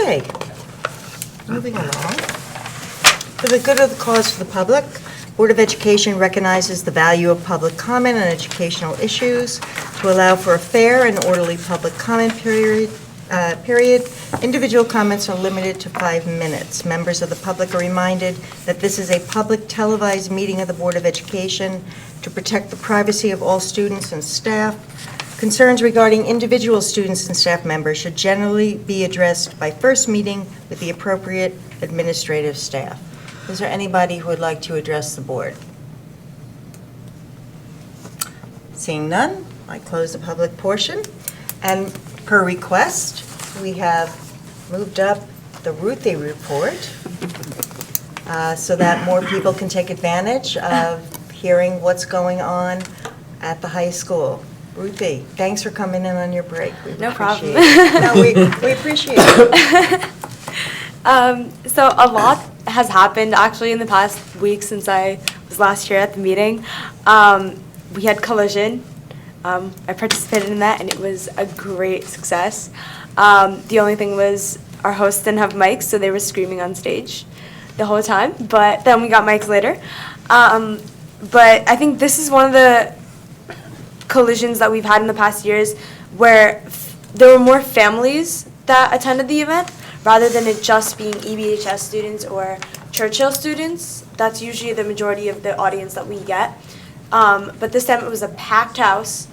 Okay, moving along. For the good of the cause for the public, Board of Education recognizes the value of public comment on educational issues. To allow for a fair and orderly public comment period, individual comments are limited to 5 minutes. Members of the public are reminded that this is a public televised meeting of the Board of Education to protect the privacy of all students and staff. Concerns regarding individual students and staff members should generally be addressed by first meeting with the appropriate administrative staff. Is there anybody who would like to address the board? Seeing none, I close the public portion. And per request, we have moved up the Ruthie report so that more people can take advantage of hearing what's going on at the high school. Ruthie, thanks for coming in on your break. No problem. No, we appreciate it. So a lot has happened actually in the past week since I was last year at the meeting. We had Collision. I participated in that and it was a great success. The only thing was our hosts didn't have mics, so they were screaming on stage the whole time, but then we got mics later. But I think this is one of the collisions that we've had in the past years where there were more families that attended the event rather than it just being EBHS students or Churchill students. That's usually the majority of the audience that we get. But this time it was a packed house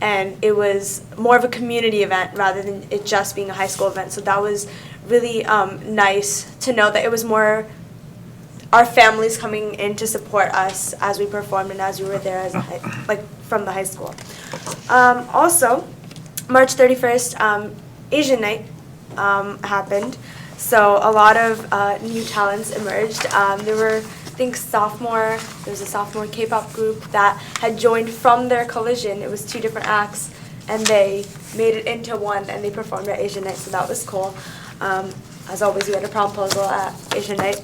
and it was more of a community event rather than it just being a high school event. So that was really nice to know that it was more our families coming in to support us as we performed and as we were there as from the high school. Also, March 31st, Asian Night happened. So a lot of new talents emerged. There were, I think, there was a sophomore K-pop group that had joined from their Collision. It was 2 different acts, and they made it into one, and they performed at Asian Night, so that was cool. As always, we had a promposal at Asian Night.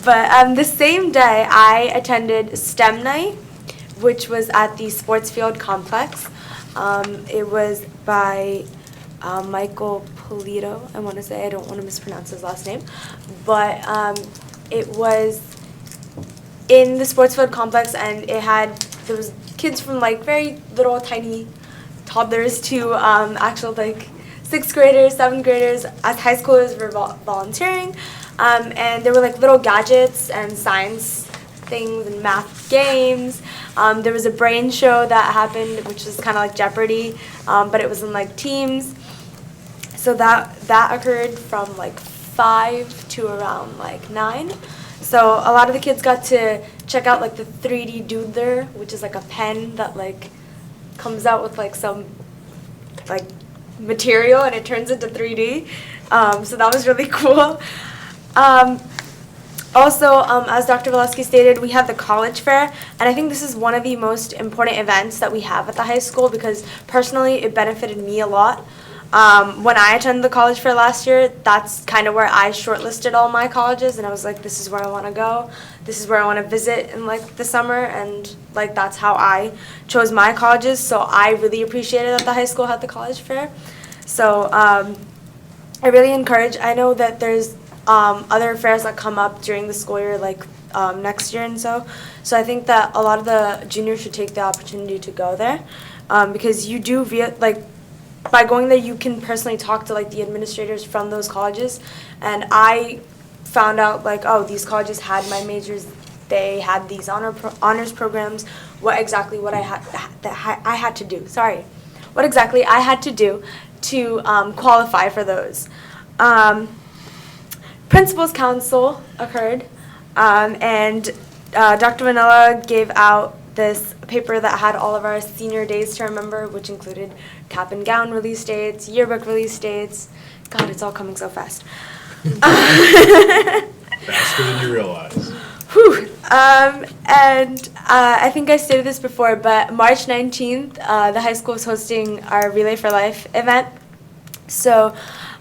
But the same day, I attended STEM Night, which was at the Sports Field Complex. It was by Michael Polito, I want to say. I don't want to mispronounce his last name. But it was in the Sports Field Complex, and there was kids from like very little tiny toddlers to actual like 6th graders, 7th graders, as high schoolers were volunteering. And there were like little gadgets and science things and math games. There was a brain show that happened, which was kind of like Jeopardy, but it was in like teams. So that occurred from like 5 to around like 9. So a lot of the kids got to check out like the 3D doodler, which is like a pen that like comes out with like some like material and it turns into 3D. So that was really cool. Also, as Dr. Valesky stated, we have the college fair, and I think this is one of the most important events that we have at the high school because personally it benefited me a lot. When I attended the college fair last year, that's kind of where I shortlisted all my colleges, and I was like, this is where I want to go, this is where I want to visit in like the summer, and like that's how I chose my colleges. So I really appreciated that the high school had the college fair. So I really encourage, I know that there's other fairs that come up during the school year, like next year and so I think that a lot of the juniors should take the opportunity to go there because you do, by going there, you can personally talk to like the administrators from those colleges, and I found out like, oh, these colleges had my majors, they had these honors programs, what exactly I had to do to qualify for those. Principals Council occurred, and Dr. Vanilla gave out this paper that had all of our senior days to remember, which included cap and gown release dates, yearbook release dates. God, it's all coming so fast. Faster than you realize. Whew. And I think I stated this before, but March 19th, the high school is hosting our Relay for Life event. So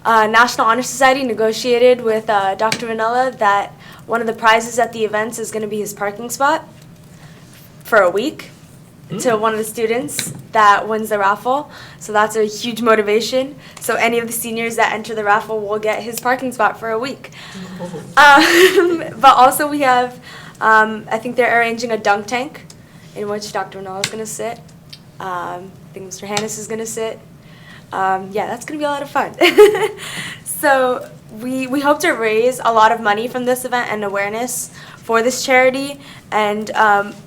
National Honor Society negotiated with Dr. Vanilla that one of the prizes at the events is going to be his parking spot for a week. to one of the students that wins the raffle. So that's a huge motivation. So any of the seniors that enter the raffle will get his parking spot for a week. But also we have, I think they're arranging a dunk tank in which Dr. Manal is going to sit. I think Mr. Hannes is going to sit. Yeah, that's going to be a lot of fun. So we hope to raise a lot of money from this event and awareness for this charity. And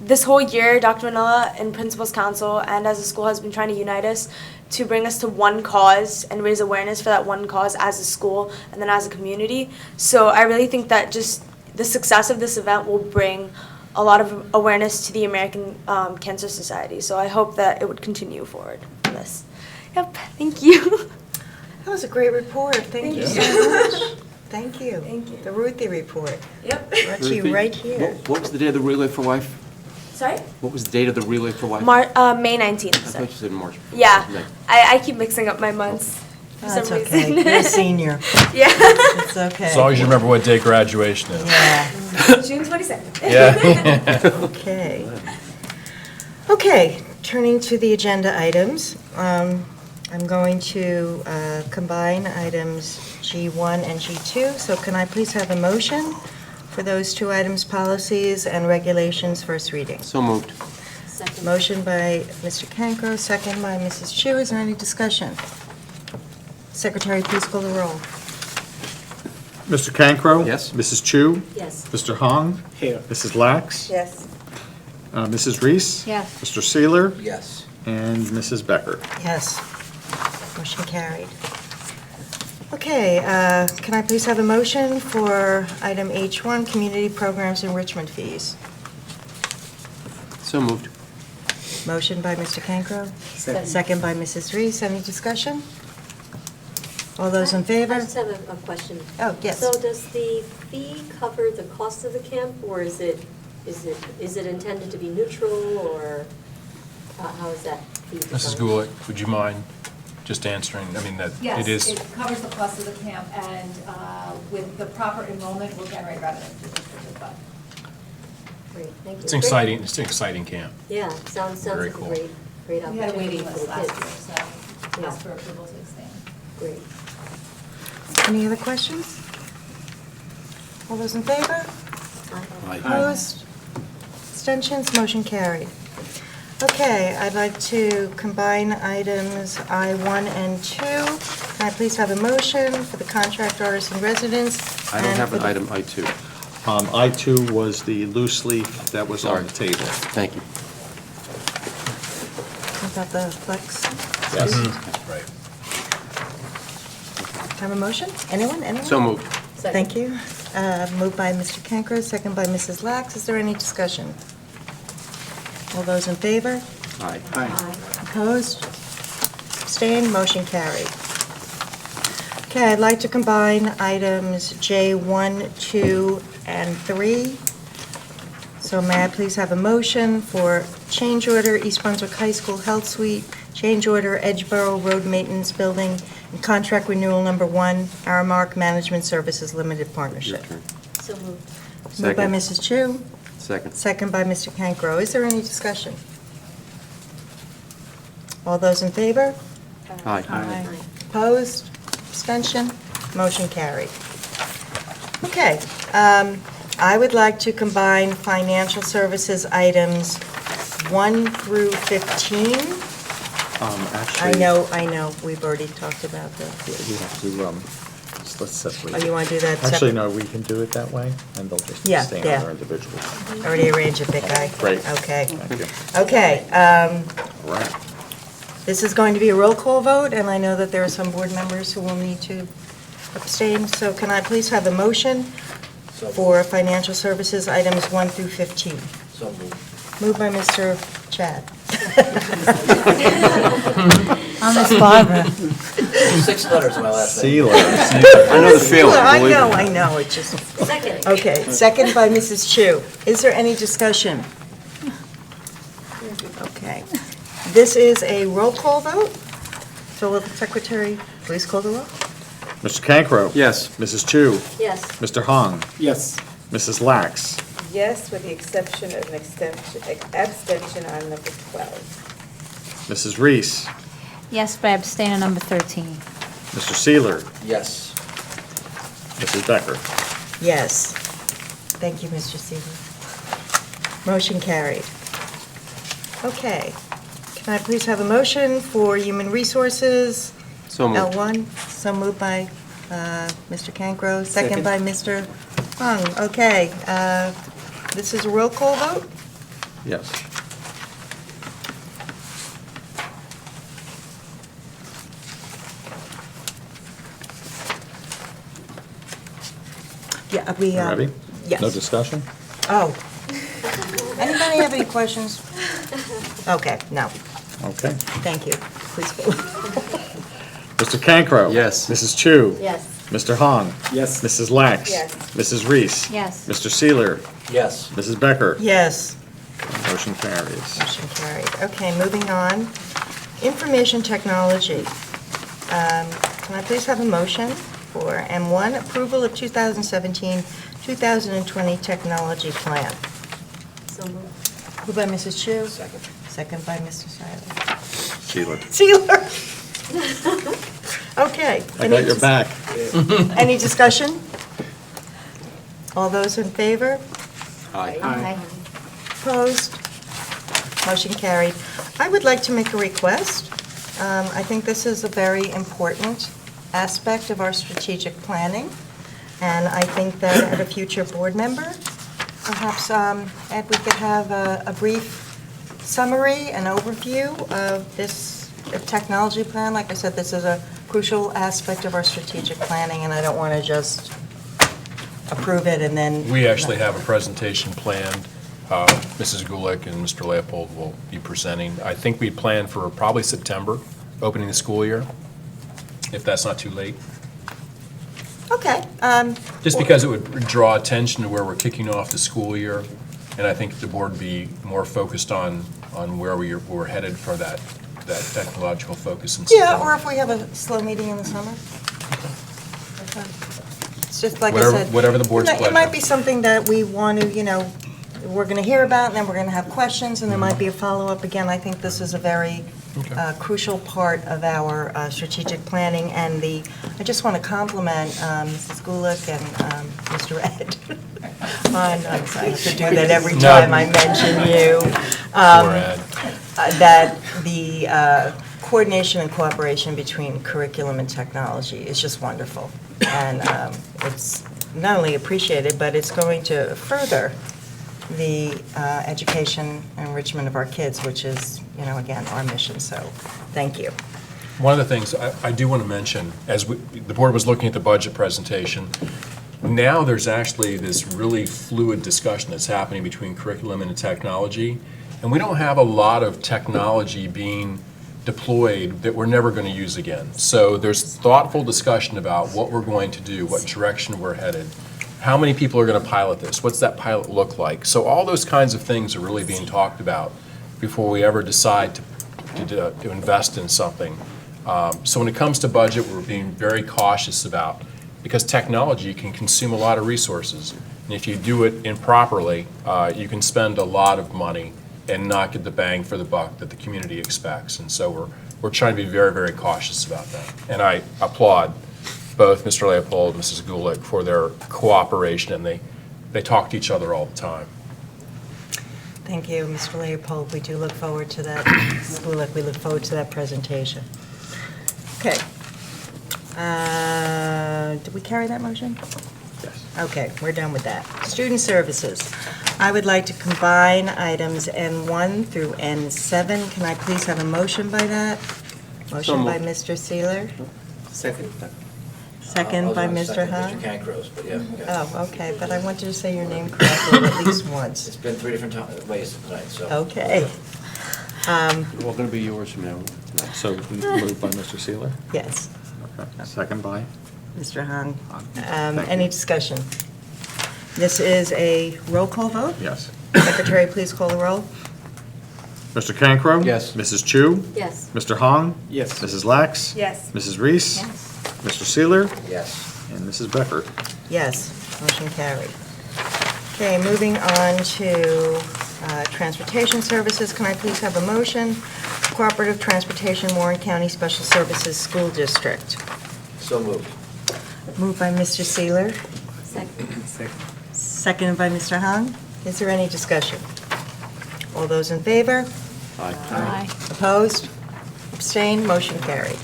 this whole year, Dr. Manila and Principals Council and as a school has been trying to unite us to bring us to one cause and raise awareness for that one cause as a school and then as a community. So I really think that just the success of this event will bring a lot of awareness to the American Cancer Society. So I hope that it would continue forward on this. Yep, thank you. That was a great report. Thank you you. so much. Thank you. Thank you. The Ruthie report. Yep. Brought to you Ruthie, right here. What was the date of the Relay for Life? Sorry? What was the date of the Relay for Life? May 19th. I thought Sorry. you said March. Yeah, No. I keep mixing up my months for That's some okay. reason. You're a senior. Yeah. It's okay. As long as you remember what day graduation is. Yeah. June 22nd. Yeah. Okay. Okay, turning to the agenda items. I'm going to combine items G1 and G2. So can I please have a motion for those two items, policies and regulations, first reading? So moved. Motion by Mr. Cancro, second by Mrs. Chu. Is there any discussion? Secretary, please call the roll. Mr. Cancro? Yes. Mrs. Chu? Yes. Mr. Hong? Here. Mrs. Lax? Yes. Mrs. Reese? Yes. Mr. Seeler? Yes. And Mrs. Becker? Yes. Motion carried. Okay, can I please have a motion for item H1, community programs enrichment fees? So moved. Motion by Mr. Cancro. Second by Mrs. Reese. Any discussion? All those in favor? I just have a question. Oh, yes. So does the fee cover the cost of the camp, or is it intended to be neutral, or how is that fee defined? Mrs. Gulick, would you mind just answering? I mean, that it is. Yes, it covers the cost of the camp, and with the proper enrollment, will generate revenue to the district as well. Great, thank you. It's exciting. It's an exciting camp. Yeah, sounds Very like a cool. great We had a opportunity waiting for list the last kids. year, so Yeah. ask for approval to expand. Great. Any other questions? All those in favor? Aye. Opposed? Abstentions? Motion carried. Okay, I'd like to combine items I1 and 2. Can I please have a motion for the contract artist in residence? I don't and have for an the- item I2. I2 was the loose leaf that was on the table. Thank you. About the flex? Yes. Right. Have a motion? Anyone? Anyone? So moved. Thank you. Moved by Mr. Cancro, second by Mrs. Lax. Is there any discussion? All those in favor? Aye. Opposed? Abstained? Motion carried. Okay, I'd like to combine items J1, 2, and 3. So may I please have a motion for change order East Brunswick High School Health Suite, change order Edgeboro Road Maintenance Building, and contract renewal number 1, Aramark Management Services Limited Your Partnership. turn. So moved. Moved by Second. Mrs. Chu, Second. second by Mr. Cancro. Is there any discussion? All those in favor? Aye. Opposed? Abstention? Motion carried. Okay, I would like to combine financial services items 1 through 15. Actually. I know, we've already talked about that. We have to, let's separate. Oh, you want to do that separate? Actually, no, we can do it that way, and they'll just Yeah, stay yeah. on their individual. Already arranged it, big guy. Great. Okay. Thank you. Okay, All right. this is going to be a roll call vote, and I know that there are some board members who will need to abstain. So can I please have a motion for financial services items 1 through 15? So moved. Moved by Mr. Chad. I'm Miss Barbara. 6 letters in my last name. Sealer. I know the feeling, believe me. I know, it's just, Second. okay, second by Mrs. Chu. Is there any discussion? Okay. This is a roll call vote, so will the secretary please call the roll? Mr. Cancro? Yes. Mrs. Chu? Yes. Mr. Hong? Yes. Mrs. Lax? yes, with the exception of an abstention on number 12. Mrs. Reese, Yes, but I abstain on number 13. Mr. Seeler, Yes. Mrs. Becker. Yes. Thank you, Mr. Seaver. Motion carried. Okay. Can I please have a motion for Human Resources? So moved. L1, so moved by Mr. Cancro, second by Mr. Hung. Okay, this is a roll call vote? Yes. Yeah, we, Ready? yes. No discussion? Oh. Anybody have any questions? Okay, no, Okay. thank you. Please go. Mr. Cancro. Yes. Mrs. Chu. Yes. Mr. Hong. Yes. Mrs. Lax. Yes. Mrs. Reese. Yes. Mr. Seeler. Yes. Mrs. Becker. Yes. Motion carries. Motion carried. Okay, moving on. Information technology. Can I please have a motion for M1, approval of 2017-2020 technology plan? So moved. Moved by Mrs. Chu. Second. Second by Mr. Seiler. Seeler. Sealer. Okay. I got your back. Any discussion? All those in favor? Aye. Aye. Opposed? Motion carried. I would like to make a request. I think this is a very important aspect of our strategic planning, and I think that at a future board member, perhaps, Ed, we could have a brief summary and overview of this technology plan. Like I said, this is a crucial aspect of our strategic planning, and I don't want to just approve it and then... We actually have a presentation planned. Mrs. Gulick and Mr. Leopold will be presenting. I think we plan for probably September, opening the school year, if that's not too late. Okay. Just because it would draw attention to where we're kicking off the school year, and I think the board would be more focused on where we're headed for that technological focus in September. Yeah, or if we have a slow meeting in the summer. Okay. It's just like I Whatever- said. whatever the board's It might pleasure. be something that we want to, we're going to hear about, and then we're going to have questions, and there might be a follow-up. Again, I think this is a very crucial part of our strategic planning, and I just want to compliment Mrs. Gulick and Mr. Ed. I have to do that every time I mention you. Poor Ed. That the coordination and cooperation between curriculum and technology is just wonderful. And it's not only appreciated, but it's going to further the education and enrichment of our kids, which is, again, our mission. So, thank you. One of the things I do want to mention, as the board was looking at the budget presentation, now there's actually this really fluid discussion that's happening between curriculum and technology, and we don't have a lot of technology being deployed that we're never going to use again. So there's thoughtful discussion about what we're going to do, what direction we're headed, how many people are going to pilot this, what's that pilot look like. So all those kinds of things are really being talked about before we ever decide to invest in something. So when it comes to budget, we're being very cautious about, because technology can consume a lot of resources. And if you do it improperly, you can spend a lot of money and not get the bang for the buck that the community expects. And so we're trying to be very, very cautious about that. And I applaud both Mr. Leopold and Mrs. Gulick for their cooperation, and they talk to each other all the time. Thank you, Mr. Leopold. We do look forward to that. Ms. Gulick, we look forward to that presentation. Okay. Did we carry that motion? Yes. Okay, we're done with that. Student services. I would like to combine items N1 through N7. Can I please have a motion by that? Motion by Mr. Seeler, Second. second by Mr. Hahn. Mr. Cancrose, but yeah. okay. Oh, okay, but I wanted to say your name correctly at least It's once. been three different ways tonight, so. Okay. All going to be yours from now on. So moved by Mr. Seeler? Yes, Okay. Second by? Mr. Hahn. Any discussion? This is a roll call vote. Yes. Secretary, please call the roll. Mr. Cancro? Yes. Mrs. Chu? Yes. Mr. Hong? Yes. Mrs. Lax? Yes. Mrs. Reese? Yes. Mr. Seeler? Yes. And Mrs. Becker. Yes, motion carried. Okay, moving on to transportation services. Can I please have a motion? Cooperative Transportation, Warren County Special Services School District. So moved. Moved by Mr. Seeler, Second. seconded by Mr. Hahn. Is there any discussion? All those in favor? Aye. Opposed? Abstained? Motion carried.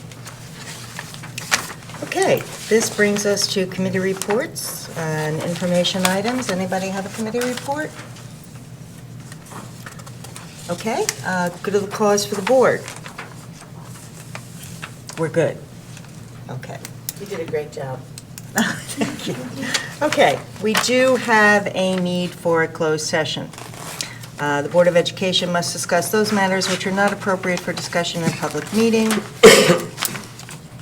Okay, this brings us to committee reports and information items. Anybody have a committee report? Okay, good of the cause for the board. We're good. Okay. You did a great job. Thank you. Okay, we do have a need for a closed session. The Board of Education must discuss those matters which are not appropriate for discussion in a public meeting.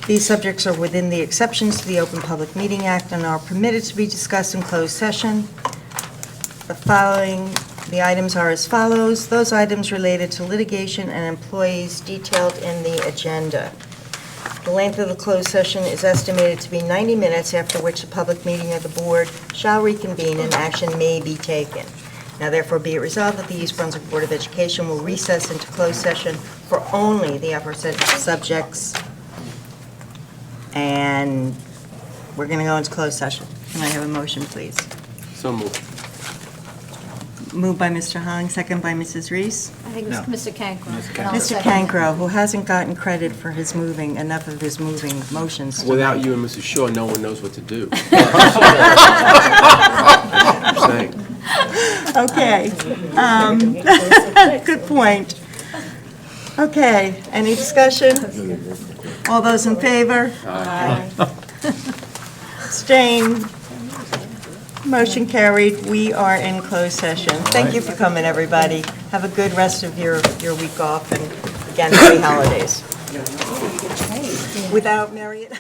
These subjects are within the exceptions to the Open Public Meeting Act and are permitted to be discussed in closed session. The items are as follows. Those items related to litigation and employees detailed in the agenda. The length of the closed session is estimated to be 90 minutes, after which the public meeting of the board shall reconvene and action may be taken. Now therefore be it resolved that the East Brunswick Board of Education will recess into closed session for only the aforesaid subjects. And we're going to go into closed session. Can I have a motion, please? So moved. Moved by Mr. Hong, second by Mrs. Reese. I think it's Mr. Cancro. Mr. Cancro, who hasn't gotten credit for his moving, enough of his moving motions. Without you and Mrs. Shaw, no one knows what to do. I'm saying. Okay. Good point. Okay, any discussion? All those in favor? Aye. Abstained? Motion carried. We are in closed session. Thank you for coming, everybody. Have a good rest of your week off, and again, happy holidays. Without Marriott?